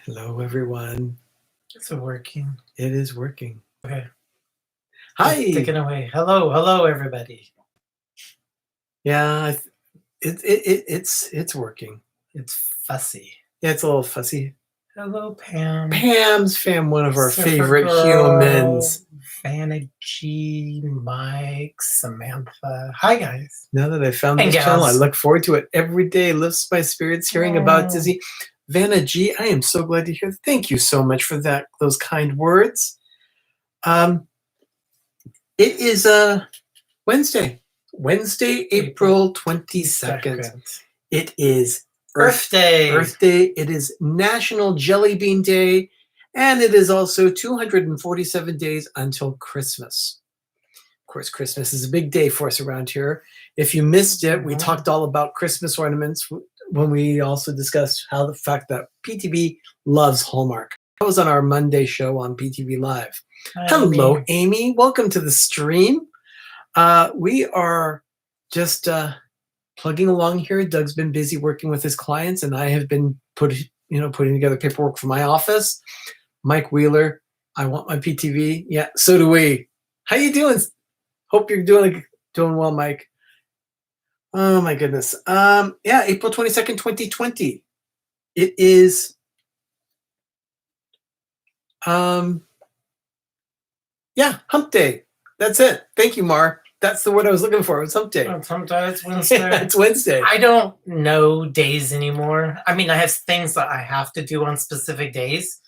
Hello, everyone. Is it working? It is working. Okay. Hi. Take it away. Hello, everybody. Yeah, it's working. It's fussy. Yeah, it's a little fussy. Hello, Pam. Pam's fam, one of our Surfer favorite Girl, humans. Vanna G, Mike, Samantha. Hi, guys. Now that I found And this channel, I gals. look forward to it every day. Lifts my spirits hearing about Disney. Vanna G, I am so glad to hear. Thank you so much for that. Those kind words. It is Wednesday, April 22nd. It is Earth Day. Earth Day. It is National Jelly Bean Day, and it is also 247 days until Christmas. Of course, Christmas is a big day for us around here. If you missed it, we talked all about Christmas ornaments when we also discussed how the fact that PTV loves Hallmark. That was on our Monday show on PTV Live. Hi, Hello, Amy. Welcome to the stream. We are just plugging along here. Doug's been busy working with his clients, and I have been putting together paperwork for my office. Mike Wheeler, I want my PTV. Yeah, so do we. How you doing? Hope you're doing well, Mike. Oh my goodness. April 22nd, 2020. It is hump day. That's it. Thank you, Mar. That's the word I was looking for. It was hump day. Sometimes it's Wednesday. It's Wednesday. I don't know days anymore. I mean, I have things that I have to do on specific days,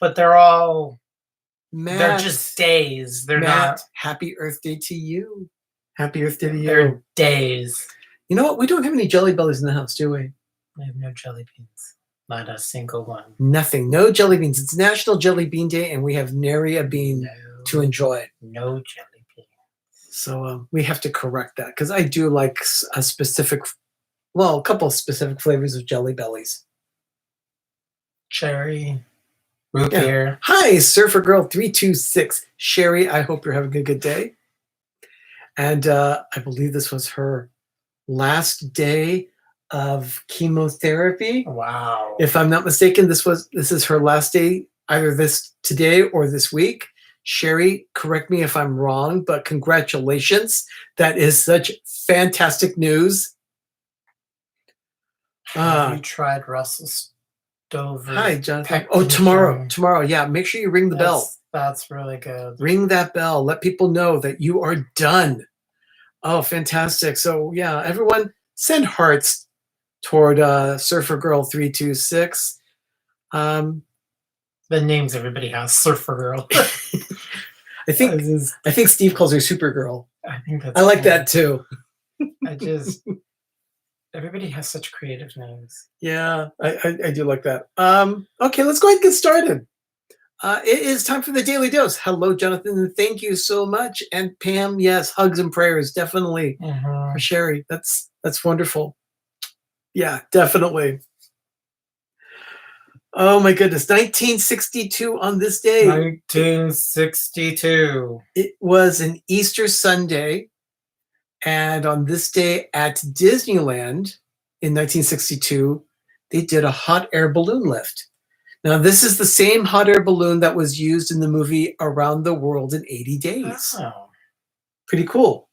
but they're all they're just days. They're not. Happy Earth Day to you. Happy Earth Day to you. They're days. You know what? We don't have any jelly bellies in the house, do we? I have no jelly beans. Not a single one. Nothing. No jelly beans. It's National Jelly Bean Day, and we have nary a bean to enjoy. No jelly beans. So we have to correct that because I do like a couple of specific flavors of Jelly Bellies. Cherry, root beer. Hi, Surfer Girl 326. Sherry, I hope you're having a good day. And I believe this was her last day of chemotherapy. Wow. If I'm not mistaken, this is her last day, either today or this week. Sherry, correct me if I'm wrong, but congratulations. That is such fantastic news. Have you tried Russell Stover? Hi, Jonathan. Oh, tomorrow. Yeah, make sure you ring the bell. That's really good. Ring that bell. Let people know that you are done. Oh, fantastic. So, yeah, everyone send hearts toward Surfer Girl 326. The names everybody has, Surfer Girl. I think Steve calls her Supergirl. I like that too. Everybody has such creative names. Yeah, I do like that. Okay, let's go ahead and get started. It is time for the Daily Dose. Hello, Jonathan, and thank you so much. And Pam, yes, hugs and prayers, definitely. For Sherry, that's wonderful. Yeah, definitely. Oh my goodness, 1962 on this day. 1962. It was an Easter Sunday, and on this day at Disneyland in 1962, they did a hot air balloon lift. Now, this is the same hot air balloon that was used in the movie Around the World in 80 Days. Oh. Pretty cool.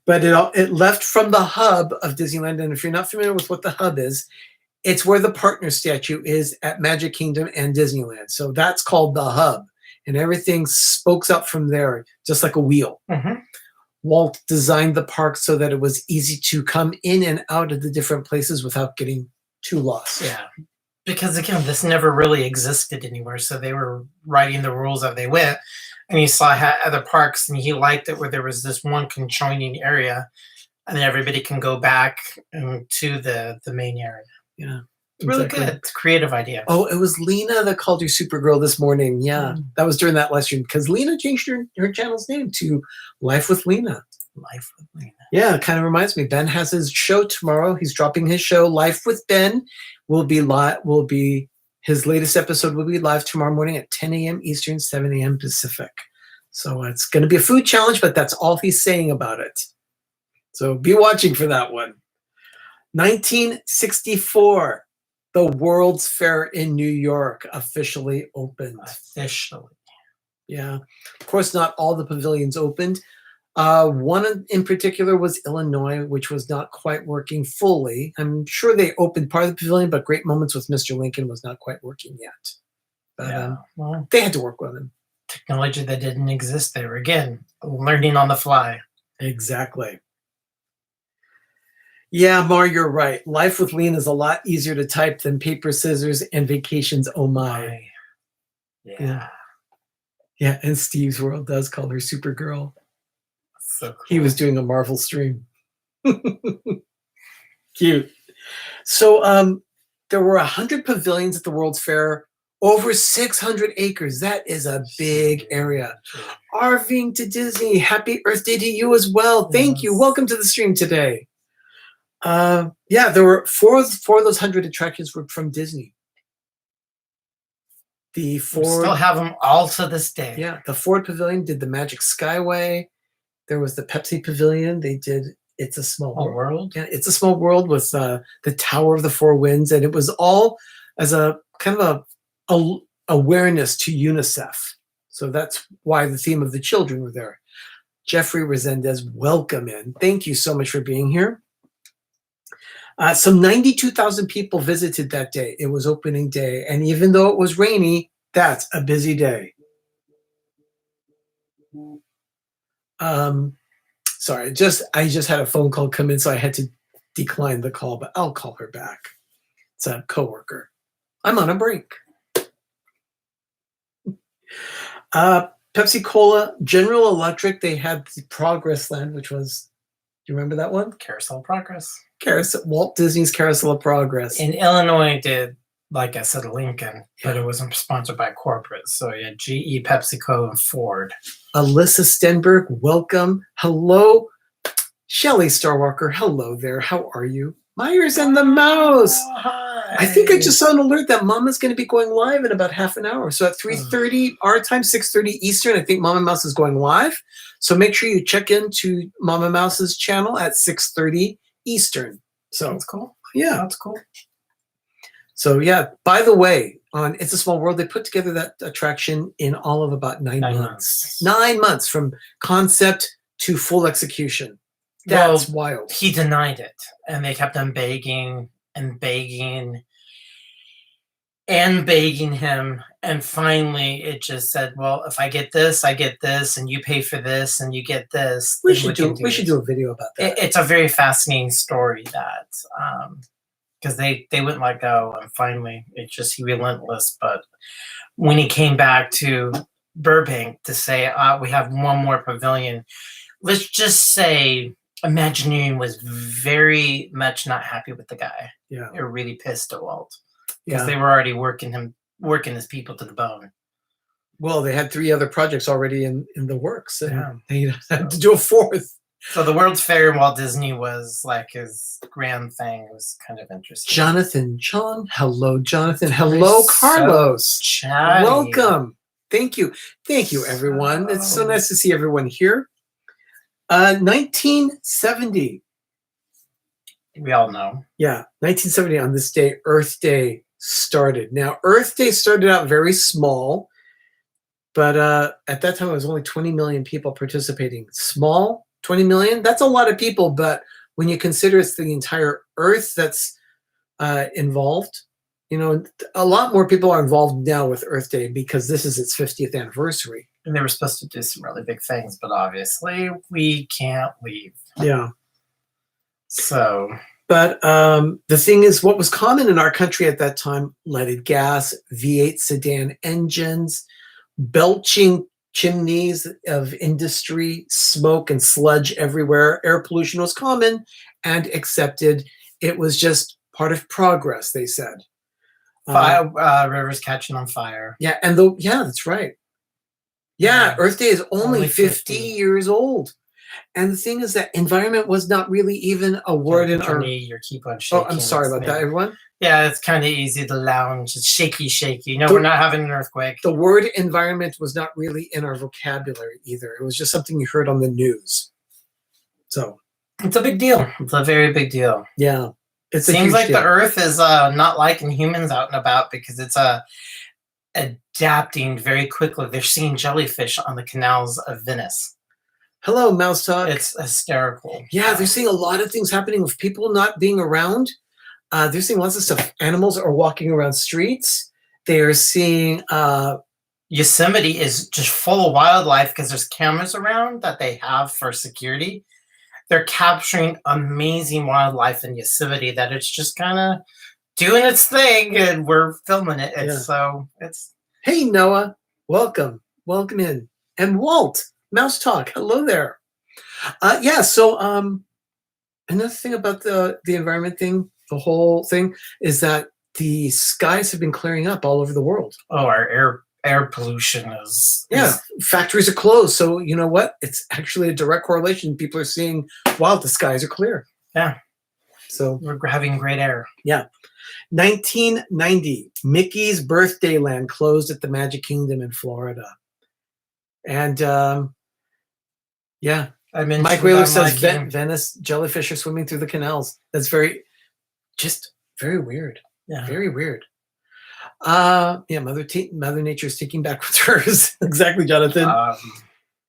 But it left from the hub of Disneyland, and if you're not familiar with what the hub is, it's where the partner statue is at Magic Kingdom and Disneyland. So that's called the hub, and everything spokes up from there, just like a wheel. Walt designed the park so that it was easy to come in and out of the different places without getting too lost. Yeah. Because, again, this never really existed anywhere, so they were writing the rules as they went. And you saw other parks, and he liked it where there was this one conjoining area, and then everybody can go back to the main area. Yeah. It's really good. It's a creative idea. Oh, it was Lena that called you Supergirl this morning. Yeah, that was during that live stream because Lena changed her channel's name to Life with Lena. Life with Lena. Yeah, it kind of reminds me. Ben has his show tomorrow. He's dropping his show. Life with Ben will be his latest episode will be live tomorrow morning at 10 a.m. Eastern, 7 a.m. Pacific. So it's going to be a food challenge, but that's all he's saying about it. So be watching for that one. 1964. The World's Fair in New York officially opened. Officially. Yeah. Of course, not all the pavilions opened. One in particular was Illinois, which was not quite working fully. I'm sure they opened part of the pavilion, but Great Moments with Mr. Lincoln was not quite working yet. But well, they had to work with him. Technology that didn't exist there. Again, learning on the fly. Exactly. Yeah, Mar, you're right. Life with Lean is a lot easier to type than paper, scissors, and vacations. Oh my. Yeah. Yeah, and Steve's World does call her Supergirl. So cool. He was doing a Marvel stream. Cute. So there were 100 pavilions at the World's Fair, over 600 acres. That is a big area. RVing to Disney. Happy Earth Day to you as well. Thank you. Welcome to the stream today. Yeah, there were four of those 100 attractions were from Disney. The Ford, we still have them all to this day. Yeah, the Ford Pavilion did the Magic Skyway. There was the Pepsi Pavilion. They did It's a Small World. Yeah, It's a Small World with the Tower of the Four Winds, and it was all as a kind of a awareness to UNICEF. So that's why the theme of the children were there. Jeffrey Resendez, welcome in. Thank you so much for being here. Some 92,000 people visited that day. It was opening day. And even though it was rainy, that's a busy day. Sorry, I just had a phone call come in, so I had to decline the call, but I'll call her back. It's a coworker. I'm on a break. Pepsi Cola, General Electric, they had the Progress Land, which was, do you remember that one? Carousel of Progress. Walt Disney's Carousel of Progress. In Illinois did, like I said, Lincoln, but it wasn't sponsored by corporate. So yeah, GE, PepsiCo, and Ford. Alyssa Stenberg, welcome. Hello. Shelley Starwalker, hello there. How are you? Myers and the Mouse. Hi. I think I just saw an alert that Mama's going to be going live in about half an hour. So at 3:30 our time, 6:30 Eastern, I think Mama Mouse is going live. So make sure you check into Mama Mouse's channel at 6:30 Eastern. So that's cool. Yeah, that's cool. So yeah, by the way, on It's a Small World, they put together that attraction in all of about 9 months. 9 months from concept to full execution. That's wild. He denied it, and they kept on begging and begging and begging him, and finally it just said, well, if I get this, I get this, and you pay for this, and you get this. We should do a video about that. It's a very fascinating story, that because they wouldn't let go, and finally he relentless. But when he came back to Burbank to say, we have one more pavilion, let's just say Imagineering was very much not happy with the guy. Yeah, they were really pissed at Walt because they were already working his people to the bone. Well, they had 3 other projects already in the works, and they had to do a 4th. So the World's Fair in Walt Disney was like his grand thing. It was kind of interesting. Jonathan John, hello, Jonathan. Hello, Carlos. So welcome. Thank you, everyone. It's so nice to see everyone here. 1970. We all know. Yeah, 1970 on this day, Earth Day started. Now, Earth Day started out very small, but at that time, it was only 20 million people participating. Small, 20 million? That's a lot of people, but when you consider it's the entire Earth that's involved, you know, a lot more people are involved now with Earth Day because this is its 50th anniversary. And they were supposed to do some really big things, but obviously we can't leave. Yeah. So. But the thing is, what was common in our country at that time, leaded gas, V8 sedan engines, belching chimneys of industry, smoke and sludge everywhere. Air pollution was common and accepted. It was just part of progress, they said. Rivers catching on fire. Yeah, and that's right. Yeah, Earth Day is only 50 years old. And the thing is that environment was not really even a word in our... You keep on shaking. Oh, I'm sorry about that, everyone. Yeah, it's kind of easy to lounge. It's shaky. No, we're not having an earthquake. The word environment was not really in our vocabulary either. It was just something you heard on the news. So... It's a big deal. It's a very big deal. Yeah. It's a Seems huge like deal. the Earth is not liking humans out and about because it's adapting very quickly. They're seeing jellyfish on the canals of Venice. Hello, Mouse Talk. It's hysterical. Yeah, they're seeing a lot of things happening with people not being around. They're seeing lots of stuff. Animals are walking around streets. They are seeing Yosemite is just full of wildlife because there's cameras around that they have for security. They're capturing amazing wildlife in Yosemite that it's just kind of doing its thing, and we're filming it. It's Hey, Noah, welcome in, and Walt, Mouse Talk, hello there. So another thing about the environment thing, the whole thing, is that the skies have been clearing up all over the world. our air pollution is factories are closed, so you know what? It's actually a direct correlation. People are seeing, wow, the skies are clear. Yeah. So we're having great air. Yeah. 1990, Mickey's Birthday Land closed at the Magic Kingdom in Florida. And Mike Whaler says Venice jellyfish are swimming through the canals. That's very weird. Yeah. Very weird. Mother Nature's taking back what's hers. Exactly, Jonathan.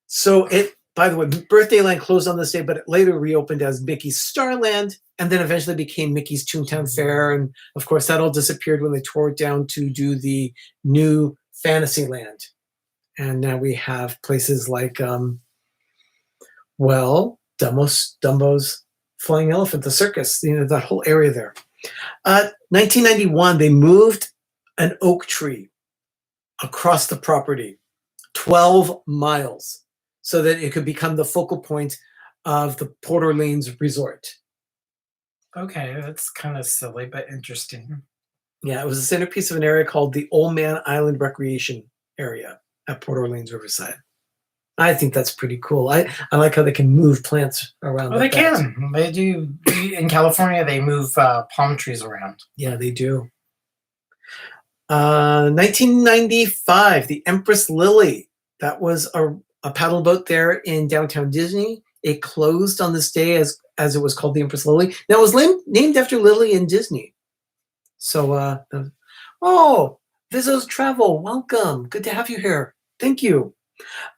So by the way, Birthday Land closed on this day, but it later reopened as Mickey's Starland, and then eventually became Mickey's Toontown Fair. And of course, that all disappeared when they tore it down to do the new Fantasyland. And now we have places like, Dumbo's Flying Elephant, the circus, that whole area there. 1991, they moved an oak tree across the property, 12 miles, so that it could become the focal point of the Port Orleans Resort. Okay, that's kind of silly, but interesting. Yeah, it was a centerpiece of an area called the Old Man Island Recreation Area at Port Orleans Riverside. I think that's pretty cool. I like how they can move plants around. Well, they can. They do. In California, they move palm trees around. Yeah, they do. 1995, the Empress Lily. That was a paddle boat there in downtown Disney. It closed on this day as it was called the Empress Lily. Now, it was named after Lily in Disney. So, Vizzo's Travel, welcome. Good to have you here. Thank you.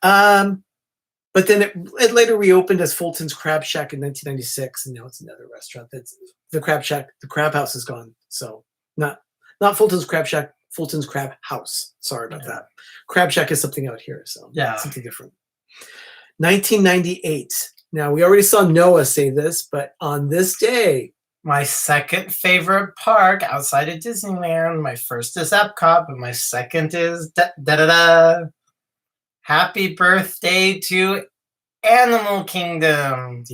But then it later reopened as Fulton's Crab Shack in 1996, and now it's another restaurant. That's the Crab Shack. The Crab House is gone. So not Fulton's Crab Shack, Fulton's Crab House. Sorry about that. Crab Shack is something out here, so something different. 1998. Now, we already saw Noah say this, but on this day, my second favorite park outside of Disneyland. My first is Epcot, but my second is Happy birthday to Animal Kingdom.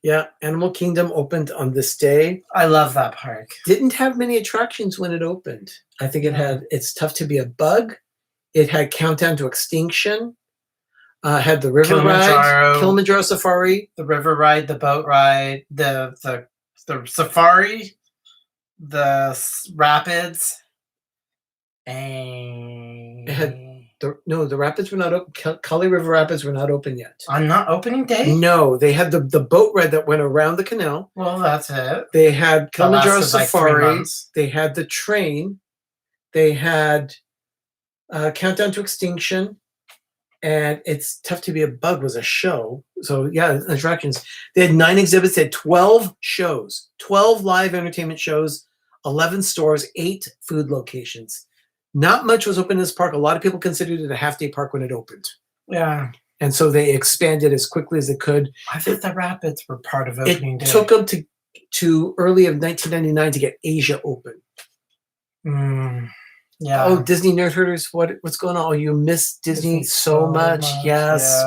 Yeah, Animal Kingdom opened on this day. I love that park. Didn't have many attractions when it opened. I think it had It's Tough to Be a Bug. It had Countdown to Extinction. Had the river ride, Kilimanjaro Safari. The river ride, the boat ride, the safari, the rapids. And it had the rapids were not open. Kali River Rapids were not open yet. On not opening day? No, they had the boat ride that went around the canal. Well, that's it. They had Kilimanjaro Safari. They had the train. They had Countdown to Extinction. And It's Tough to Be a Bug was a show. So, attractions. They had 9 exhibits. They had 12 shows, 12 live entertainment shows, 11 stores, 8 food locations. Not much was open in this park. A lot of people considered it a half-day park when it opened. Yeah. And so they expanded as quickly as they could. I thought the rapids were part of opening day. It took them to early of 1999 to get Asia open. Yeah. Oh, Disney nerd herders, what's going on? Oh, you miss Disney so much. Yes.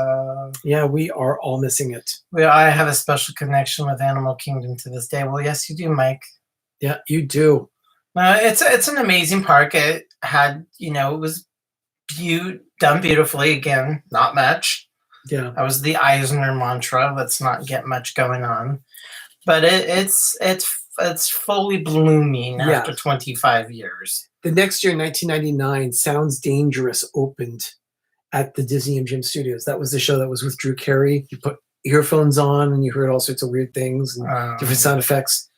Yeah, we are all missing it. Well, I have a special connection with Animal Kingdom to this day. Well, yes, you do, Mike. Yeah, you do. It's an amazing park. It had, it was done beautifully. Again, not much. Yeah. That was the Eisner mantra. Let's not get much going on. But it's fully blooming after 25 years. The next year, in 1999, Sounds Dangerous opened at the Disney MGM Studios. That was the show that was with Drew Carey. earphones on and you heard all sorts of weird things and different sound effects.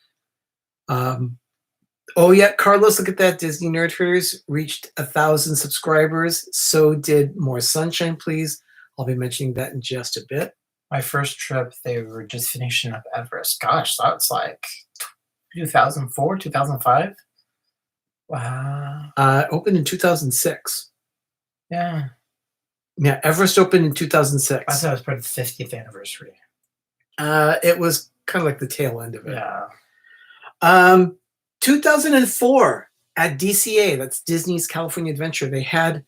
Oh yeah, Carlos, look at that. Disney Nerd Herders reached 1,000 subscribers. So did More Sunshine, Please. I'll be mentioning that in just a bit. My first trip, they were just finishing up Everest. Gosh, that's like 2004, 2005. Wow. Opened in 2006. Yeah. Yeah, Everest opened in 2006. I thought it was part of the 50th anniversary. It was kind of like the tail end of it. Yeah. 2004 at DCA, that's Disney's California Adventure, they had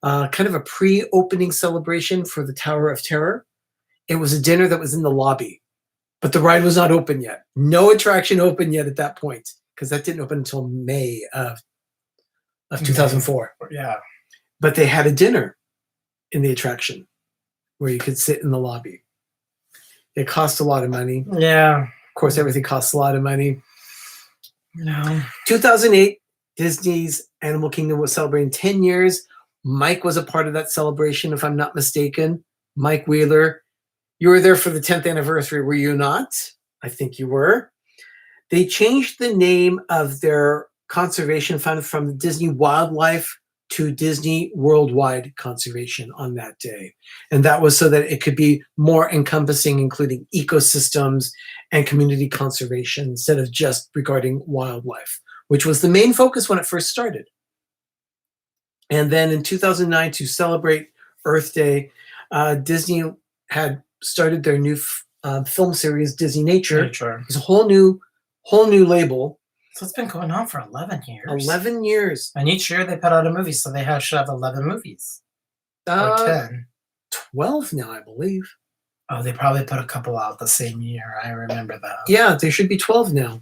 kind of a pre-opening celebration for the Tower of Terror. It was a dinner that was in the lobby, but the ride was not open yet. No attraction open yet at that point, because that didn't open until May of 2004. Yeah. But they had a dinner in the attraction where you could sit in the lobby. It cost a lot of money. Yeah. Of course, everything costs a lot of money. No. 2008, Disney's Animal Kingdom was celebrating 10 years. Mike was a part of that celebration, if I'm not mistaken. Mike Wheeler. You were there for the 10th anniversary, were you not? I think you were. They changed the name of their conservation fund from the Disney Wildlife to Disney Worldwide Conservation on that day. And that was so that it could be more encompassing, including ecosystems and community conservation, instead of just regarding wildlife, which was the main focus when it first started. And then in 2009, to celebrate Earth Day, Disney had started their new film series, Disney Nature. It's a whole new label. So it's been going on for 11 years. 11 years. And each year they put out a movie, so they should have 11 movies. Or 10. 12 now, I believe. Oh, they probably put a couple out the same year. I remember that. Yeah, there should be 12 now.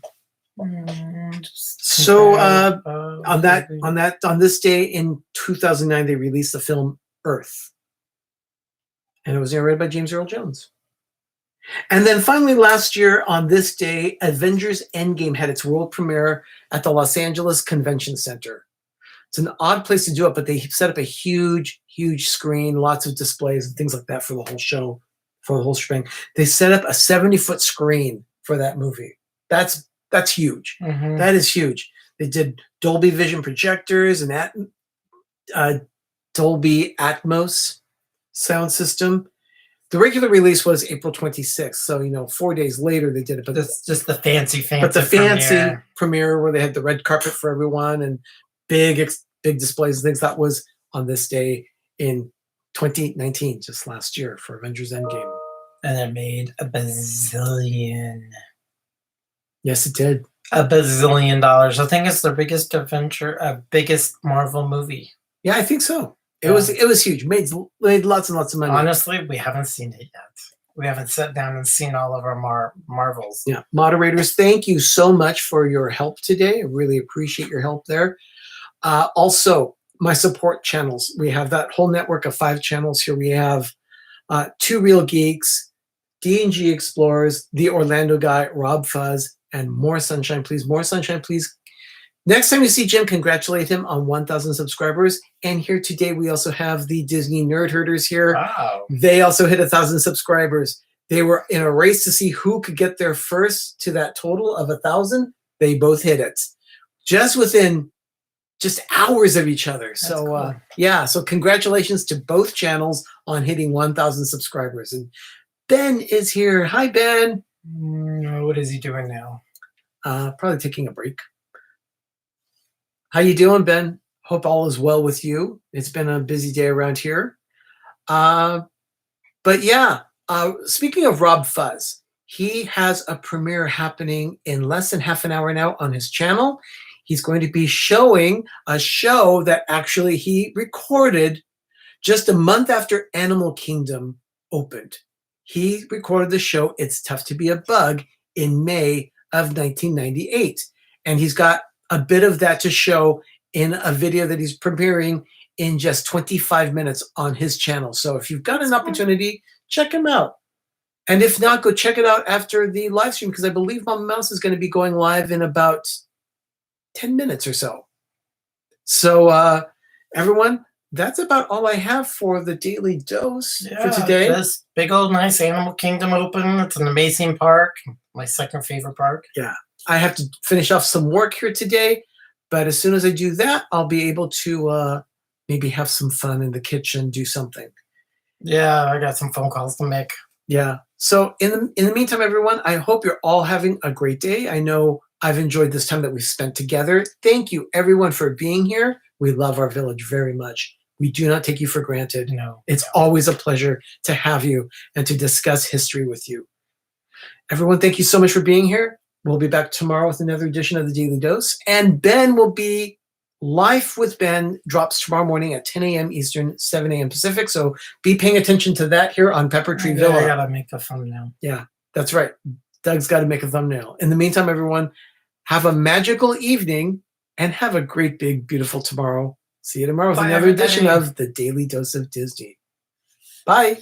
So on this day in 2009, they released the film Earth, and it was narrated by James Earl Jones. And then finally, last year on this day, Avengers Endgame had its world premiere at the Los Angeles Convention Center. It's an odd place to do it, but they set up a huge screen, lots of displays and things like that for the whole show, for the whole shebang. They set up a 70-foot screen for that movie. That's huge. Mm-hmm. That is huge. They did Dolby Vision projectors and Dolby Atmos sound system. The regular release was April 26th, so 4 days later they did it. But it's just the fancy premiere where they had the red carpet for everyone and big displays and things. That was on this day in 2019, just last year, for Avengers Endgame. And it made a bazillion. Yes, it did. $1 bazillion. I think it's their biggest biggest Marvel movie. Yeah, I think so. It was huge. Made lots and lots of money. Honestly, we haven't seen it yet. We haven't sat down and seen all of our Marvels. Yeah, moderators, thank you so much for your help today. I really appreciate your help there. Also, my support channels. We have that whole network of 5 channels here. We have Two Real Geeks, D&G Explorers, The Orlando Guy, Rob Fuzz, and More Sunshine Please. More Sunshine Please. Next time you see Jim, congratulate him on 1,000 subscribers. And here today, we also have the Disney Nerd Herders here. Wow. They also hit 1,000 subscribers. They were in a race to see who could get there first to that total of 1,000. They both hit it. Just within hours of each other. That's so, cool. yeah. So congratulations to both channels on hitting 1,000 subscribers. And Ben is here. Hi, Ben. What is he doing now? Probably taking a break. How you doing, Ben? Hope all is well with you. It's been a busy day around here. But yeah, speaking of Rob Fuzz, he has a premiere happening in less than half an hour now on his channel. He's going to be showing a show that actually he recorded just a month after Animal Kingdom opened. He recorded the show It's Tough to Be a Bug in May of 1998. And he's got a bit of that to show in a video that he's premiering in just 25 minutes on his channel. So if you've got an opportunity, check him out. And if not, go check it out after the live stream, because I believe Mama Mouse is going to be going live in about 10 minutes or so. So everyone, that's about all I have for the Daily Dose for Yeah, today. this big old nice Animal Kingdom open. It's an amazing park. My second favorite park. Yeah. I have to finish off some work here today, but as soon as I do that, I'll be able to maybe have some fun in the kitchen, do something. Yeah, I got some phone calls to make. Yeah. So in the meantime, everyone, I hope you're all having a great day. I know I've enjoyed this time that we've spent together. Thank you, everyone, for being here. We love our village very much. We do not take you for granted. No, It's always a pleasure to have you and to discuss history with you. Everyone, thank you so much for being here. We'll be back tomorrow with another edition of the Daily Dose. And Ben will be Life with Ben drops tomorrow morning at 10 a.m. Eastern, 7 a.m. Pacific. So be paying attention to that here on Pepper Tree Villa. I gotta make the thumbnail. Yeah, that's right. Doug's got to make a thumbnail. In the meantime, everyone, have a magical evening and have a great, big, beautiful tomorrow. See you tomorrow with Bye, another edition everybody. of the Daily Dose of Disney. Bye.